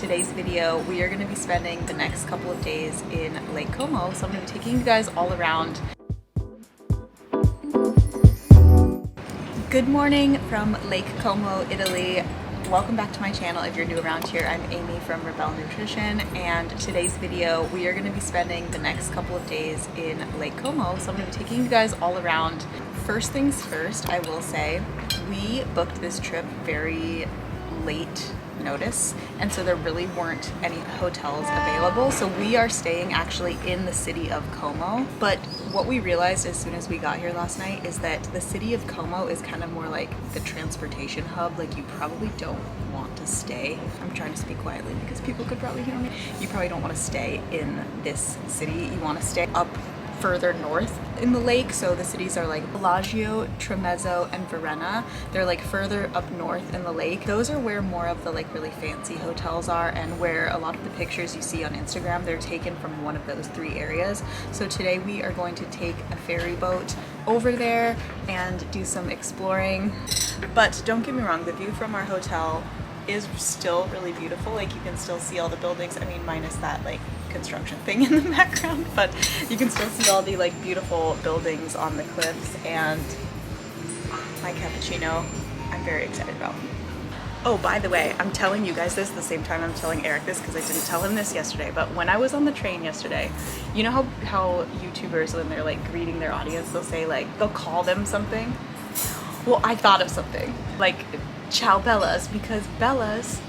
today's video, we are going to be spending the next couple of days in Lake Como. So I'm going to be taking you guys all around. Good morning from Lake Como, Italy. Welcome back to my channel. If you're new around here, I'm Amy from REBELLE Nutrition, and today's video, we are going to be spending the next couple of days in Lake Como. So I'm going to be taking you guys all around. First things first, I will say, we booked this trip very late notice, and so there really weren't any hotels available, so we are staying actually in the city of Como. But what we realized as soon as we got here last night is that the city of Como is kind of more like the transportation hub. Like, you probably don't want to stay, I'm trying to speak quietly because people could probably hear me, you probably don't want to stay in this city. You want to stay up further north in the lake. So the cities are like Bellagio, Tremezzo, and Verona. They're like further up north in the lake. Those are where more of the like really fancy hotels are, and where a lot of the pictures you see on Instagram, they're taken from one of those three areas. So today we are going to take a ferry boat over there and do some exploring. But don't get me wrong, the view from our hotel is still really beautiful. Like, you can still see all the buildings. I mean, minus that like construction thing in the background, but you can still see all the like beautiful buildings on the cliffs. And my cappuccino, I'm very excited about. Oh, by the way, I'm telling you guys this at the same time I'm telling Eric this, because I didn't tell him this yesterday, but when I was on the train yesterday, you know how YouTubers, when they're like greeting their audience, they'll say like, they'll call them something? Well, I thought of something like ciao bellas, because bellas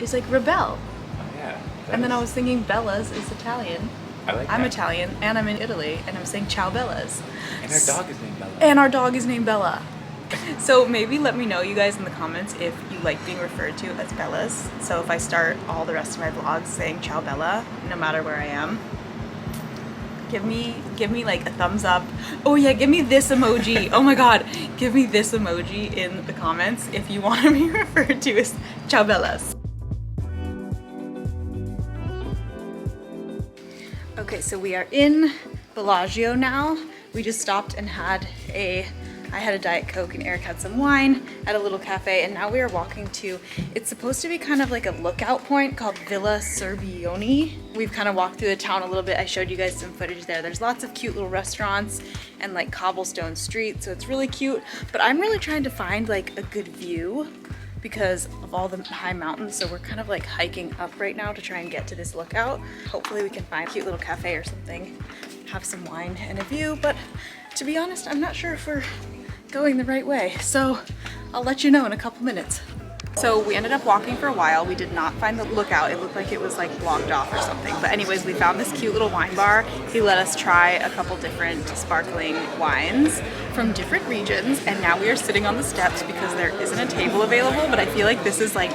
is like rebelle. Oh yeah. And then I was thinking bellas is Italian. I like I'm that. Italian and I'm in Italy, and I'm saying ciao bellas. And our dog is named Bella. And our dog is named Bella. So maybe let me know, you guys, in the comments if you like being referred to as bellas. So if I start all the rest of my vlogs saying ciao bella, no matter where I am, give me like a thumbs up. Oh yeah, give me this emoji. Oh my god, give me this emoji in the comments if you want to be referred to as ciao bellas. Okay, so we are in Bellagio now. We just stopped and I had a Diet Coke and Eric had some wine at a little cafe, and now we are walking to, it's supposed to be kind of like a lookout point called Villa Cervioni. We've kind of walked through the town a little bit. I showed you guys some footage there. There's lots of cute little restaurants and like cobblestone streets, so it's really cute. But I'm really trying to find like a good view because of all the high mountains, so we're kind of like hiking up right now to try and get to this lookout. Hopefully we can find a cute little cafe or something, have some wine and a view, but to be honest, I'm not sure if we're going the right way, so I'll let you know in a couple minutes. So we ended up walking for a while. We did not find the lookout. It looked like it was like blocked off or something. But anyways, we found this cute little wine bar. He let us try a couple different sparkling wines from different regions, and now we are sitting on the steps because there isn't a table available, but I feel like this is like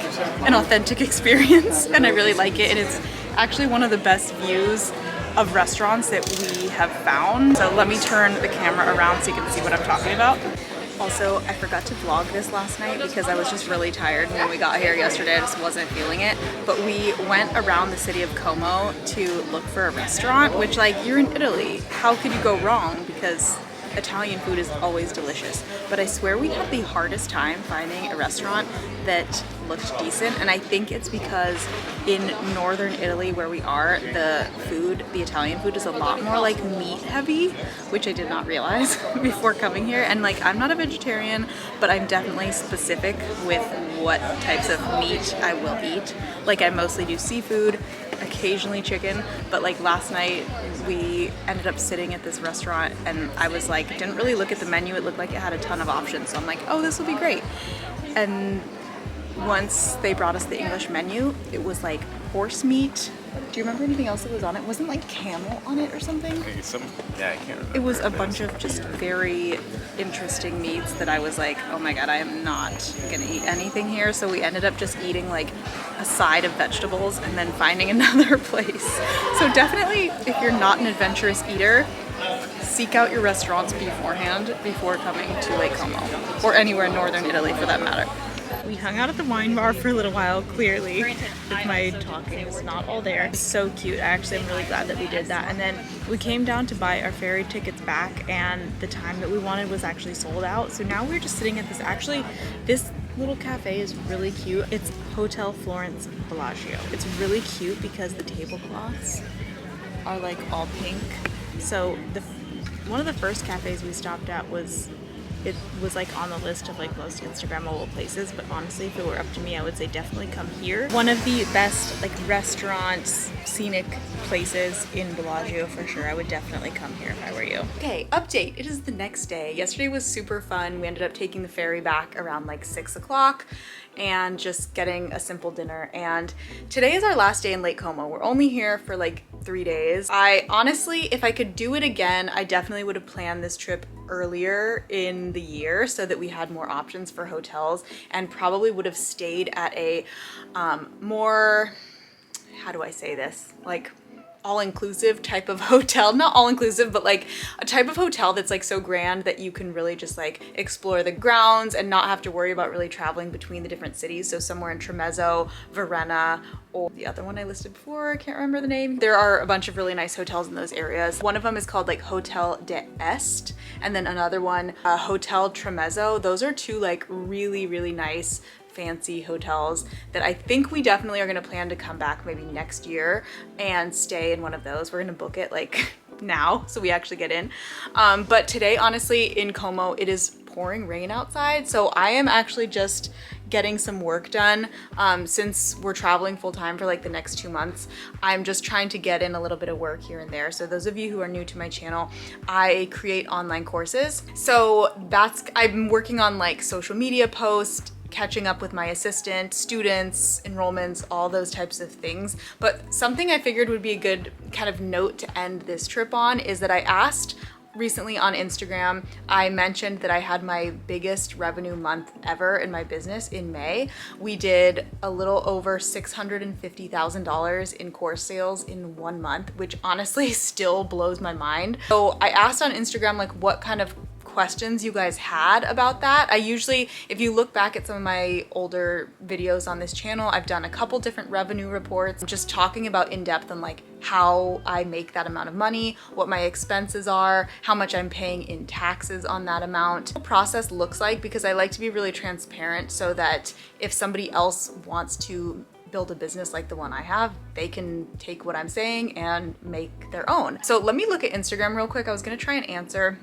an authentic experience and I really like it, and it's actually one of the best views of restaurants that we have found. So let me turn the camera around so you can see what I'm talking about. Also, I forgot to vlog this last night because I was just really tired when we got here yesterday. I just wasn't feeling it. But we went around the city of Como to look for a restaurant, which, like, you're in Italy. How could you go wrong? Because Italian food is always delicious. But I swear we had the hardest time finding a restaurant that looked decent, and I think it's because in northern Italy where we are, the Italian food is a lot more like meat heavy, which I did not realize before coming here. And like, I'm not a vegetarian, but I'm definitely specific with what types of meat I will eat. Like, I mostly do seafood, occasionally chicken, but like last night we ended up sitting at this restaurant and I was like, didn't really look at the menu, it looked like it had a ton of options, so I'm like, oh, this will be great. And once they brought us the English menu, it was like horse meat. Do you remember anything else that was on it? Wasn't like camel on it or something? Yeah, I can't remember. It was a bunch of just very interesting meats that I was like, oh my god, I am not gonna eat anything here. So we ended up just eating like a side of vegetables and then finding another place. So definitely, if you're not an adventurous eater, seek out your restaurants beforehand before coming to Lake Como, or anywhere in northern Italy for that matter. We hung out at the wine bar for a little while, clearly, if my talking is not all there. It's so cute. Actually, I'm really glad that we did that. And then we came down to buy our ferry tickets back, and the time that we wanted was actually sold out. So now we're just sitting at this, actually, this little cafe is really cute. It's Hotel Florence Bellagio. It's really cute because the tablecloths are like all pink. So one of the first cafes we stopped at was like on the list of like most Instagrammable places, but honestly, if it were up to me, I would say definitely come here. One of the best like restaurants, scenic places in Bellagio for sure. I would definitely come here if I were you. Okay, update. It is the next day. Yesterday was super fun. We ended up taking the ferry back around like 6 o'clock and just getting a simple dinner. And today is our last day in Lake Como. We're only here for like 3 days. I honestly, if I could do it again, I definitely would have planned this trip earlier in the year so that we had more options for hotels, and probably would have stayed at a more, how do I say this? Like all-inclusive type of hotel. Not all-inclusive, but like a type of hotel that's like so grand that you can really just like explore the grounds and not have to worry about really traveling between the different cities. So somewhere in Tremezzo, Varenna, or the other one I listed before, I can't remember the name. There are a bunch of really nice hotels in those areas. One of them is called like Hotel de Est, and then another one, Hotel Tremezzo. Those are two like really, really nice fancy hotels that I think we definitely are going to plan to come back maybe next year and stay in one of those. We're going to book it like now so we actually get in. But today, honestly, in Como, it is pouring rain outside. So I am actually just getting some work done. Since we're traveling full time for like the next 2 months, I'm just trying to get in a little bit of work here and there. So those of you who are new to my channel, I create online courses. So I've been working on like social media posts, catching up with my assistant, students, enrollments, all those types of things. But something I figured would be a good kind of note to end this trip on is that I asked recently on Instagram, I mentioned that I had my biggest revenue month ever in my business in May. We did a little over $650,000 in course sales in 1 month, which honestly still blows my mind. So I asked on Instagram like what kind of questions you guys had about that. I usually, if you look back at some of my older videos on this channel, I've done a couple different revenue reports, just talking about in depth on like how I make that amount of money, what my expenses are, how much I'm paying in taxes on that amount. What the process looks like, because I like to be really transparent so that if somebody else wants to build a business like the one I have, they can take what I'm saying and make their own. So let me look at Instagram real quick. I was gonna try and answer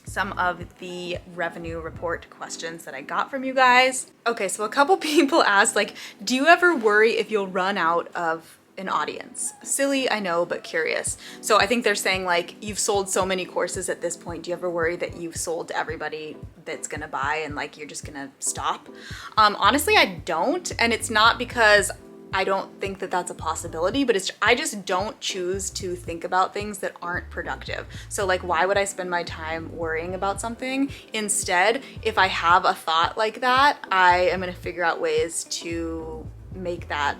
some of the revenue report questions that I got from you guys. Okay, so a couple people asked like, do you ever worry if you'll run out of an audience? Silly, I know, but curious. So I think they're saying like, you've sold so many courses at this point, do you ever worry that you've sold to everybody that's gonna buy and like you're just gonna stop? Honestly, I don't, and it's not because I don't think that that's a possibility, but I just don't choose to think about things that aren't productive. So like, why would I spend my time worrying about something? Instead, if I have a thought like that, I am gonna figure out ways to make that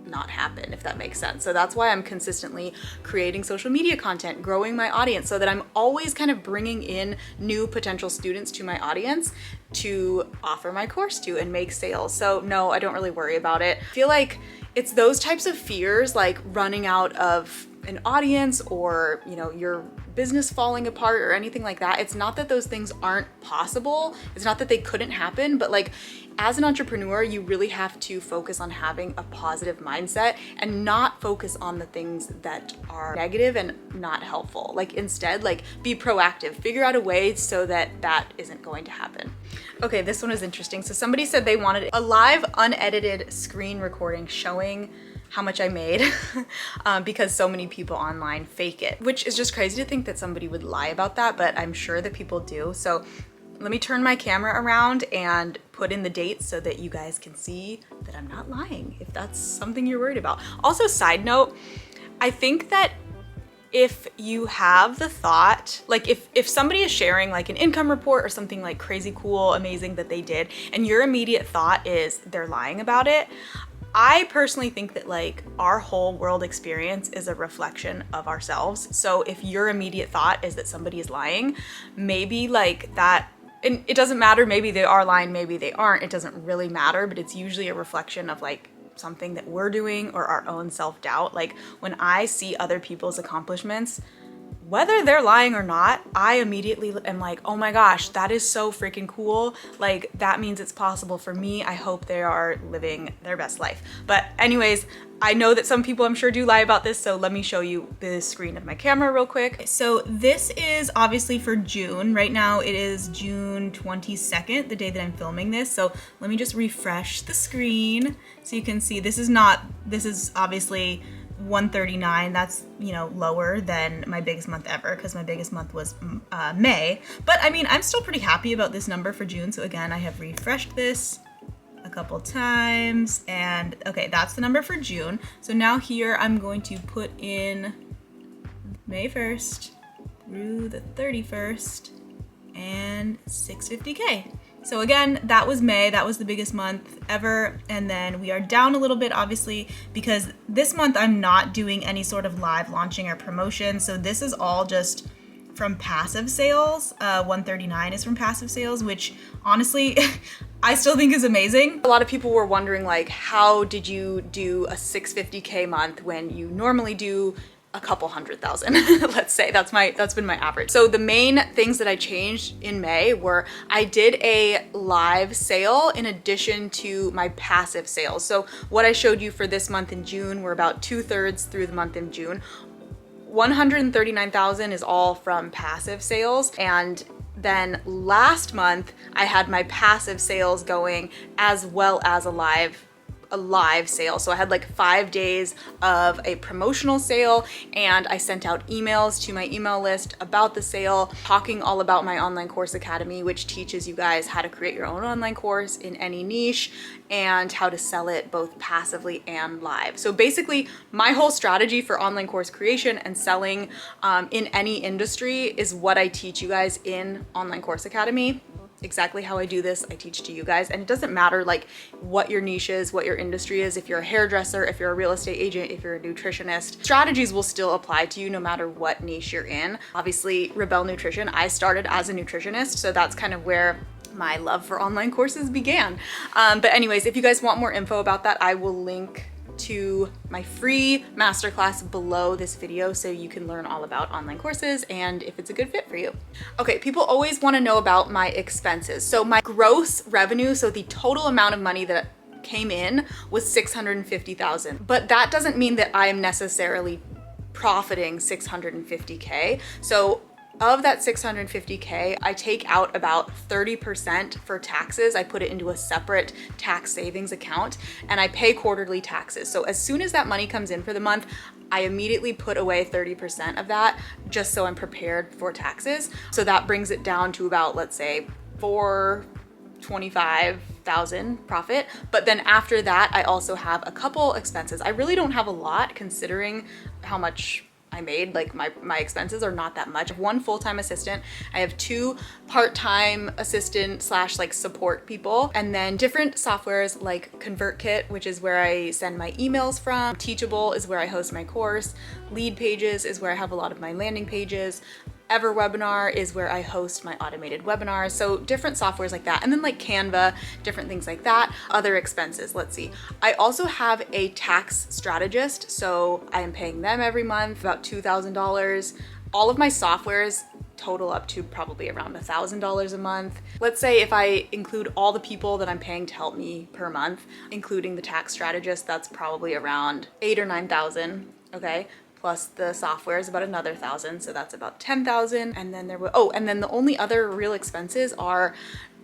not happen, if that makes sense. So that's why I'm consistently creating social media content, growing my audience, so that I'm always kind of bringing in new potential students to my audience to offer my course to and make sales. So no, I don't really worry about it. I feel like it's those types of fears, like running out of an audience or, you know, your business falling apart or anything like that. It's not that those things aren't possible. It's not that they couldn't happen, but like as an entrepreneur, you really have to focus on having a positive mindset and not focus on the things that are negative and not helpful. Like instead, like be proactive, figure out a way so that that isn't going to happen. Okay, this one is interesting. So somebody said they wanted a live unedited screen recording showing how much I made because so many people online fake it, which is just crazy to think that somebody would lie about that, but I'm sure that people do. So let me turn my camera around and put in the dates so that you guys can see that I'm not lying, if that's something you're worried about. Also, side note, I think that if you have the thought, like if somebody is sharing like an income report or something like crazy cool, amazing that they did, and your immediate thought is they're lying about it, I personally think that like our whole world experience is a reflection of ourselves. So if your immediate thought is that somebody is lying, maybe like that, and it doesn't matter, maybe they are lying, maybe they aren't, it doesn't really matter, but it's usually a reflection of like something that we're doing or our own self-doubt. Like when I see other people's accomplishments, whether they're lying or not, I immediately am like, oh my gosh, that is so freaking cool. Like, that means it's possible for me. I hope they are living their best life. But anyways, I know that some people I'm sure do lie about this, so let me show you the screen of my camera real quick. So this is obviously for June. Right now it is June 22nd, the day that I'm filming this. So let me just refresh the screen so you can see this is obviously 139. That's, you know, lower than my biggest month ever, because my biggest month was May. But I mean, I'm still pretty happy about this number for June. So again, I have refreshed this a couple times, and okay, that's the number for June. So now here I'm going to put in May 1st through the 31st and 650K. So again, that was May, that was the biggest month ever. And then we are down a little bit, obviously, because this month I'm not doing any sort of live launching or promotion. So this is all just from passive sales. 139 is from passive sales, which honestly, I still think is amazing. A lot of people were wondering, like, how did you do a 650K month when you normally do a couple 100,000, let's say. That's been my average. So the main things that I changed in May were I did a live sale in addition to my passive sales. So what I showed you for this month in June, we're about 2/3 through the month in June. 139,000 is all from passive sales. And then last month I had my passive sales going as well as a live sale. So I had like 5 days of a promotional sale, and I sent out emails to my email list about the sale, talking all about my online course academy, which teaches you guys how to create your own online course in any niche and how to sell it both passively and live. So basically my whole strategy for online course creation and selling in any industry is what I teach you guys in Online Course Academy. Exactly how I do this, I teach to you guys. And it doesn't matter like what your niche is, what your industry is, if you're a hairdresser, if you're a real estate agent, if you're a nutritionist, strategies will still apply to you no matter what niche you're in. Obviously, Rebelle Nutrition, I started as a nutritionist, so that's kind of where my love for online courses began. But anyways, if you guys want more info about that, I will link to my free masterclass below this video so you can learn all about online courses and if it's a good fit for you. Okay, people always want to know about my expenses. So my gross revenue, so the total amount of money that came in was 650,000, but that doesn't mean that I am necessarily profiting 650K. So of that 650K, I take out about 30% for taxes. I put it into a separate tax savings account and I pay quarterly taxes. So as soon as that money comes in for the month, I immediately put away 30% of that just so I'm prepared for taxes. So that brings it down to about, let's say, 425,000 profit. But then after that, I also have a couple expenses. I really don't have a lot considering how much I made. Like my expenses are not that much. I have one full-time assistant. I have 2 part-time assistant / like support people, and then different softwares like ConvertKit, which is where I send my emails from. Teachable is where I host my course. Lead Pages is where I have a lot of my landing pages. Webinar is where I host my automated webinars. So different softwares like that. And then like Canva, different things like that. Other expenses, let's see. I also have a tax strategist. So I am paying them every month about $2,000. All of my softwares total up to probably around $1,000 a month. Let's say if I include all the people that I'm paying to help me per month, including the tax strategist, that's probably around 8,000 or 9,000, okay? Plus the software is about another 1,000, so that's about 10,000. And then and then the only other real expenses are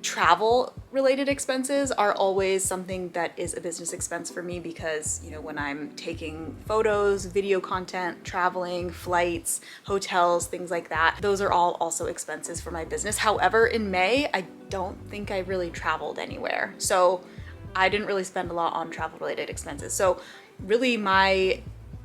travel related expenses are always something that is a business expense for me because, you know, when I'm taking photos, video content, traveling, flights, hotels, things like that, those are all also expenses for my business. However, in May, I don't think I really traveled anywhere. So I didn't really spend a lot on travel related expenses. So really my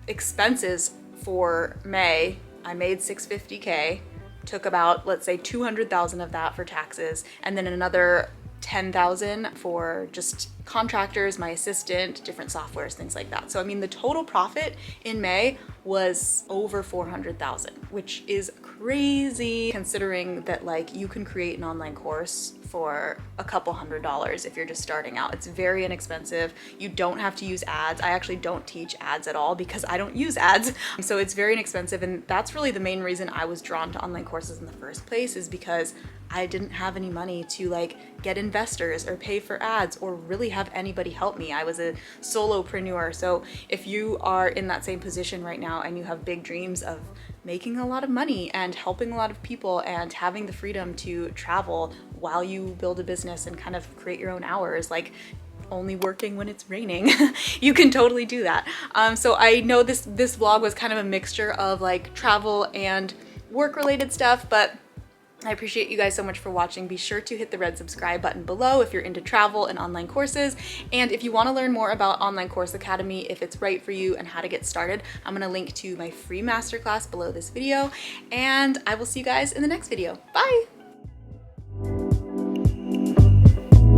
expenses for May, I made 650K, took about, let's say 200,000 of that for taxes, and then another 10,000 for just contractors, my assistant, different softwares, things like that. So I mean, the total profit in May was over 400,000, which is crazy considering that like you can create an online course for a couple $100s if you're just starting out. It's very inexpensive. You don't have to use ads. I actually don't teach ads at all because I don't use ads. So it's very inexpensive, and that's really the main reason I was drawn to online courses in the first place, is because I didn't have any money to like get investors or pay for ads or really have anybody help me. I was a solopreneur. So if you are in that same position right now and you have big dreams of making a lot of money and helping a lot of people and having the freedom to travel while you build a business and kind of create your own hours, like only working when it's raining, you can totally do that. So I know this vlog was kind of a mixture of like travel and work related stuff, but I appreciate you guys so much for watching. Be sure to hit the red subscribe button below if you're into travel and online courses. And if you want to learn more about Online Course Academy, if it's right for you and how to get started, I'm going to link to my free masterclass below this video. And I will see you guys in the next video. Bye!